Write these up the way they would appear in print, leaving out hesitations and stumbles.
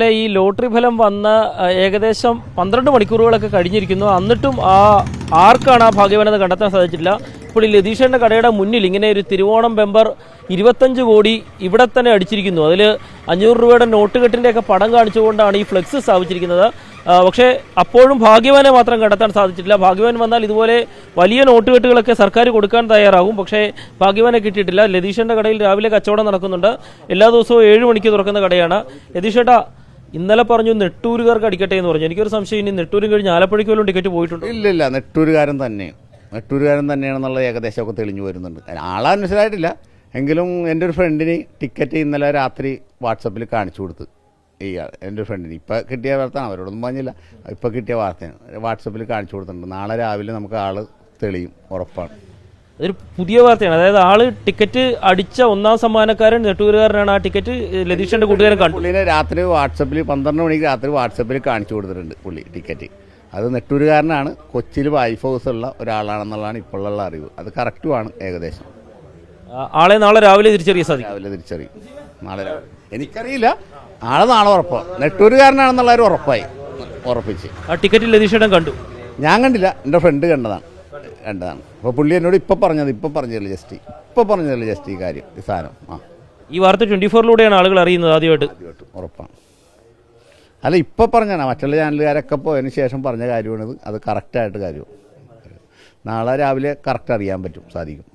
ഈ ലോട്ടറി ഫലം വന്ന ഏകദേശം 12 മണിക്കൂറുകളൊക്കെ കഴിഞ്ഞിരിക്കുന്നു. എന്നിട്ടും ആർക്കാണ് ആ ഭാഗ്യവാനെന്ന് കണ്ടെത്താൻ സാധിച്ചിട്ടില്ല. ഇപ്പോൾ ഈ ലതീഷന്റെ കടയുടെ മുന്നിൽ ഇങ്ങനെ ഒരു തിരുവോണം ബെമ്പർ 25 കോടി ഇവിടെ തന്നെ അടിച്ചിരിക്കുന്നു. അതിൽ 500 രൂപയുടെ നോട്ടുകെട്ടിൻ്റെയൊക്കെ പടം കാണിച്ചുകൊണ്ടാണ് ഈ ഫ്ലെക്സ് സ്ഥാപിച്ചിരിക്കുന്നത്. പക്ഷേ അപ്പോഴും ഭാഗ്യവാനെ മാത്രം കണ്ടെത്താൻ സാധിച്ചിട്ടില്ല. ഭാഗ്യവാൻ വന്നാൽ ഇതുപോലെ വലിയ നോട്ടുകെട്ടുകളൊക്കെ സർക്കാർ കൊടുക്കാൻ തയ്യാറാകും. പക്ഷേ ഭാഗ്യവാനെ കിട്ടിയിട്ടില്ല. ലതീഷന്റെ കടയിൽ രാവിലെ കച്ചവടം നടക്കുന്നുണ്ട്. എല്ലാ ദിവസവും 7 മണിക്ക് തുറക്കുന്ന കടയാണ്. ലതീഷേട്ടാ, ഇന്നലെ പറഞ്ഞു നെട്ടൂരുകാർക്ക് അടിക്കട്ടെ എന്ന് പറഞ്ഞു. എനിക്കൊരു സംശയം, ഇനി നെട്ടൂരും കഴിഞ്ഞ് ആലപ്പുഴയ്ക്ക് വല്ലതും ടിക്കറ്റ് പോയിട്ടുണ്ട്? ഇല്ല, നെട്ടൂരുകാരൻ തന്നെയാണെന്നുള്ള ഏകദേശമൊക്കെ തെളിഞ്ഞു വരുന്നുണ്ട്. ആളെ മനസ്സിലായിട്ടില്ല എങ്കിലും എൻ്റെ ഒരു ഫ്രണ്ടിന് ടിക്കറ്റ് ഇന്നലെ രാത്രി വാട്സപ്പിൽ കാണിച്ചു കൊടുത്ത്. എൻ്റെ ഒരു ഫ്രണ്ടിന് ഇപ്പം കിട്ടിയ വാർത്തയാണ്, അവരോടൊന്നും പറഞ്ഞില്ല, ഇപ്പം കിട്ടിയ വാർത്തയാണ്, വാട്സപ്പിൽ കാണിച്ചു കൊടുത്തിട്ടുണ്ട്. നാളെ രാവിലെ നമുക്ക് ആൾ തെളിയും, ഉറപ്പാണ്. അതൊരു പുതിയ വാർത്തയാണ്. അതായത് ആള് ടിക്കറ്റ് അടിച്ച ഒന്നാം സമ്മാനക്കാരൻ നെട്ടൂരുകാരനാണ്. ആ ടിക്കറ്റ് ലതീഷന്റെ കൂട്ടുകാരൻ കണ്ടു. പുള്ളിനെ രാത്രി വാട്സപ്പിൽ 12 മണിക്ക് രാത്രി വാട്സപ്പിൽ കാണിച്ചു കൊടുത്തിട്ടുണ്ട് പുള്ളി ടിക്കറ്റ്. അത് നെട്ടൂരുകാരനാണ്, കൊച്ചിയിൽ വൈഫ് ഹൗസ് ഉള്ള ഒരാളാണെന്നുള്ളതാണ് ഇപ്പോഴുള്ള അറിവ്. അത് കറക്റ്റുമാണ് ഏകദേശം. ആളെ നാളെ രാവിലെ തിരിച്ചറിയാൻ സാധിക്കും. രാവിലെ തിരിച്ചറിയും, നാളെ രാവിലെ. എനിക്കറിയില്ല, ആളെ നാളെ ഉറപ്പാണ്. നെട്ടൂരുകാരനാണെന്നുള്ള ഒരു ഉറപ്പിച്ച്. ആ ടിക്കറ്റ് ലതീഷേട്ടൻ കണ്ടു? ഞാൻ കണ്ടില്ല, എൻ്റെ ഫ്രണ്ട് കണ്ടതാണ്. അപ്പോൾ പുള്ളി എന്നോട് ഇപ്പം പറഞ്ഞതല്ലേ ജസ്റ്റ് ഈ കാര്യം, ഈ സാധനം. ഈ വാർത്ത 24-ലൂടെയാണ് ആളുകൾ അറിയുന്നത് ആദ്യമായിട്ട്. ഉറപ്പാണ്. അല്ല, ഇപ്പം പറഞ്ഞാണ്, മറ്റുള്ള ചാനലുകാരൊക്കെ പോയതിന് ശേഷം പറഞ്ഞ കാര്യമാണിത്. അത് കറക്റ്റായിട്ട് കാര്യം. നാളെ രാവിലെ കറക്റ്റ് അറിയാൻ സാധിക്കും.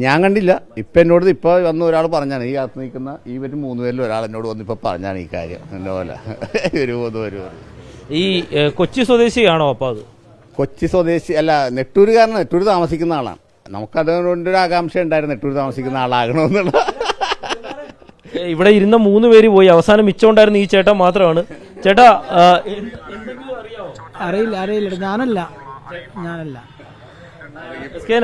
ഞാൻ കണ്ടില്ല. ഇപ്പം എന്നോട് ഇപ്പോൾ വന്ന് ഒരാൾ പറഞ്ഞാണ്, ഈ അകത്ത് നിൽക്കുന്ന ഈ 3 പേരിൽ ഒരാൾ എന്നോട് വന്ന് ഇപ്പം പറഞ്ഞാണ് ഈ കാര്യം. എന്നെ പോലെ ഈ കൊച്ചി സ്വദേശിയാണോ? അപ്പോൾ അത് കൊച്ചി സ്വദേശി അല്ല, നെട്ടൂരുകാരനാണ്. നെട്ടൂർ താമസിക്കുന്ന ആളാണ്. നമുക്കതുകൊണ്ടൊരു ആകാംക്ഷ ഉണ്ടായിരുന്നു, നെട്ടൂർ താമസിക്കുന്ന ആളാകണമെന്നുള്ള. ഇവിടെ ഇരുന്ന 3 പേര് പോയി, അവസാനം മിച്ചമുണ്ടായിരുന്ന ഈ ചേട്ടൻ മാത്രമാണ്. ചേട്ടാ, അറിയില്ല, ഞാനല്ല.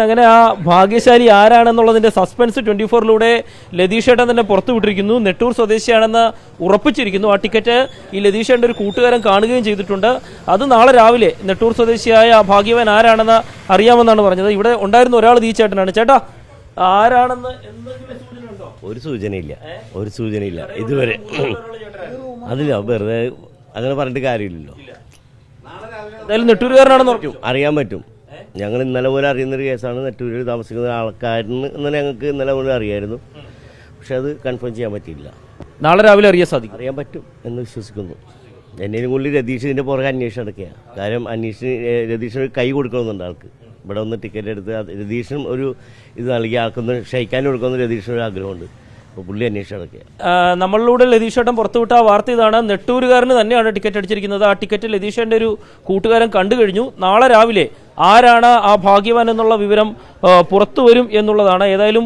അങ്ങനെ ആ ഭാഗ്യശാലി ആരാണെന്നുള്ളതിന്റെ സസ്പെൻസ് 24-ലൂടെ ലതീഷേട്ടൻ തന്നെ പുറത്തുവിട്ടിരിക്കുന്നു. നെട്ടൂർ സ്വദേശിയാണെന്ന് ഉറപ്പിച്ചിരിക്കുന്നു. ആ ടിക്കറ്റ് ഈ ലതീഷേട്ടൻ്റെ ഒരു കൂട്ടുകാരൻ കാണുകയും ചെയ്തിട്ടുണ്ട്. അത് നാളെ രാവിലെ നെട്ടൂർ സ്വദേശിയായ ആ ഭാഗ്യവാൻ ആരാണെന്ന് അറിയാമെന്നാണ് പറഞ്ഞത്. ഇവിടെ ഉണ്ടായിരുന്ന ഒരാൾ ഈ ചേട്ടനാണ്. ചേട്ടാ, ആരാണെന്ന് ഒരു സൂചനയില്ല ഇതുവരെ. അതില്ല, വെറുതെ അങ്ങനെ പറഞ്ഞിട്ട് കാര്യമില്ലല്ലോ. എന്തായാലും നെട്ടൂരുകാരനാണെന്ന് അറിയാൻ പറ്റും. ഞങ്ങൾ ഇന്നലെ പോലെ അറിയുന്നൊരു കേസാണ്. നെട്ടൂരിൽ താമസിക്കുന്ന ആൾക്കാരിന് ഇന്നലെ ഞങ്ങൾക്ക് ഇന്നലെ പോലെ അറിയായിരുന്നു. പക്ഷെ അത് കൺഫേം ചെയ്യാൻ പറ്റിയില്ല. നാളെ രാവിലെ അറിയാൻ പറ്റും എന്ന് വിശ്വസിക്കുന്നു. എന്നേലും കൂടുതൽ രതീഷ് ഇതിൻ്റെ പുറകെ അന്വേഷണം എടുക്കുകയാണ്. കാര്യം രതീഷിന് കൈ കൊടുക്കണമെന്നുണ്ട് ആൾക്ക്. ഇവിടെ ഒന്ന് ടിക്കറ്റ് എടുത്ത് രതീഷിനും ഒരു ഇത് നൽകി ആൾക്കൊന്ന് ക്ഷയിക്കാൻ കൊടുക്കണമെന്ന് രതീഷിനൊരു ആഗ്രഹമുണ്ട്. അപ്പോൾ പുള്ളി അന്വേഷണം നടക്കുക. നമ്മളിലൂടെ ലതീഷേട്ടൻ പുറത്തുവിട്ട ആ വാർത്ത ഇതാണ്. നെട്ടൂരുകാരന് തന്നെയാണ് ടിക്കറ്റ് അടിച്ചിരിക്കുന്നത്. ആ ടിക്കറ്റ് ലതീഷേട്ടൻ്റെ ഒരു കൂട്ടുകാരൻ കണ്ടു കഴിഞ്ഞു. നാളെ രാവിലെ ആരാണ് ആ ഭാഗ്യവാൻ എന്നുള്ള വിവരം പുറത്തു വരും എന്നുള്ളതാണ്. ഏതായാലും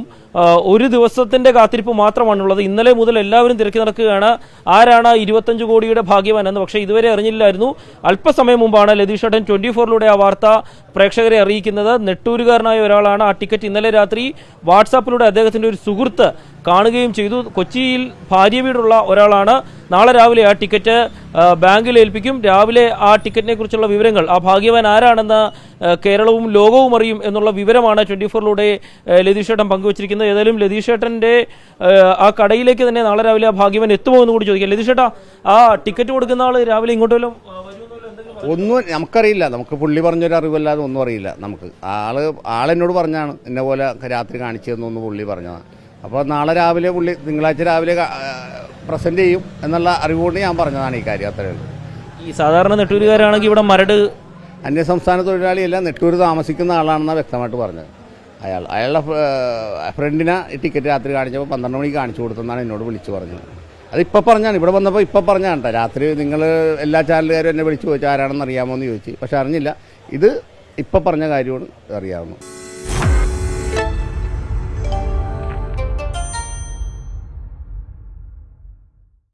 ഒരു ദിവസത്തിന്റെ കാത്തിരിപ്പ് മാത്രമാണുള്ളത്. ഇന്നലെ മുതൽ എല്ലാവരും തിരക്കി നടക്കുകയാണ്, ആരാണ് 25 കോടിയുടെ ഭാഗ്യവാൻ എന്ന്. പക്ഷേ ഇതുവരെ അറിഞ്ഞില്ലായിരുന്നു. അല്പസമയം മുമ്പാണ് ലതീഷേട്ടൻ 24-ലൂടെ ആ വാർത്ത പ്രേക്ഷകരെ അറിയിക്കുന്നത്. നെട്ടൂരുകാരനായ ഒരാളാണ്. ആ ടിക്കറ്റ് ഇന്നലെ രാത്രി വാട്സാപ്പിലൂടെ അദ്ദേഹത്തിന്റെ ഒരു സുഹൃത്ത് കാണുകയും ചെയ്തു. കൊച്ചിയിൽ ഭാര്യ വീടുള്ള ഒരാളാണ്. നാളെ രാവിലെ ആ ടിക്കറ്റ് ബാങ്കിൽ ഏൽപ്പിക്കും. രാവിലെ ആ ടിക്കറ്റിനെ കുറിച്ചുള്ള വിവരങ്ങൾ, ആ ഭാഗ്യവാൻ ആരാണെന്ന് കേരളവും ലോകവും അറിയും എന്നുള്ള വിവരമാണ് 24-ലൂടെ ലതീഷേട്ടൻ പങ്കുവച്ചിരിക്കുന്നത്. ഏതായാലും ലതീഷേട്ടൻ്റെ ആ കടയിലേക്ക് തന്നെ നാളെ രാവിലെ ആ ഭാഗ്യവാൻ എത്തുമോ എന്ന് കൂടി ചോദിക്കാം. ലതീഷേട്ടാ, ആ ടിക്കറ്റ് കൊടുക്കുന്ന ആൾ രാവിലെ ഇങ്ങോട്ട് വല്ലതും ഒന്നും നമുക്കറിയില്ല. നമുക്ക് പുള്ളി പറഞ്ഞൊരു അറിവല്ലാതെ ഒന്നും അറിയില്ല നമുക്ക്. ആളെന്നോട് പറഞ്ഞാണ്, എന്നെ പോലെ രാത്രി കാണിച്ചു തന്നൊന്ന് പുള്ളി പറഞ്ഞതാണ്. അപ്പോൾ നാളെ രാവിലെ പുള്ളി തിങ്കളാഴ്ച രാവിലെ പ്രസന്റ് ചെയ്യും എന്നുള്ള അറിവുകൊണ്ട് ഞാൻ പറഞ്ഞതാണ് ഈ കാര്യം. അത്രയേ ഉള്ളൂ. ഈ സാധാരണ നെട്ടൂരുകാരാണെങ്കിൽ ഇവിടെ മരട് അന്യസംസ്ഥാന തൊഴിലാളിയല്ല, നെട്ടൂർ താമസിക്കുന്ന ആളാണെന്നാണ് വ്യക്തമായിട്ട് പറഞ്ഞത്. അയാളുടെ ഫ്രണ്ടിനെ ടിക്കറ്റ് രാത്രി കാണിച്ചപ്പോൾ 12 മണിക്ക് കാണിച്ചു കൊടുത്തെന്നാണ് എന്നോട് വിളിച്ചു പറഞ്ഞത്. അതിപ്പോൾ പറഞ്ഞാണ്, ഇവിടെ വന്നപ്പോൾ ഇപ്പം പറഞ്ഞാണ് കേട്ടോ. രാത്രി നിങ്ങൾ എല്ലാ ചാനലുകാരും എന്നെ വിളിച്ചു ചോദിച്ചു ആരാണെന്ന് അറിയാമോ എന്ന് ചോദിച്ചു. പക്ഷെ അറിഞ്ഞില്ല. ഇത് ഇപ്പം പറഞ്ഞ കാര്യമാണ് അറിയാവുന്നത്.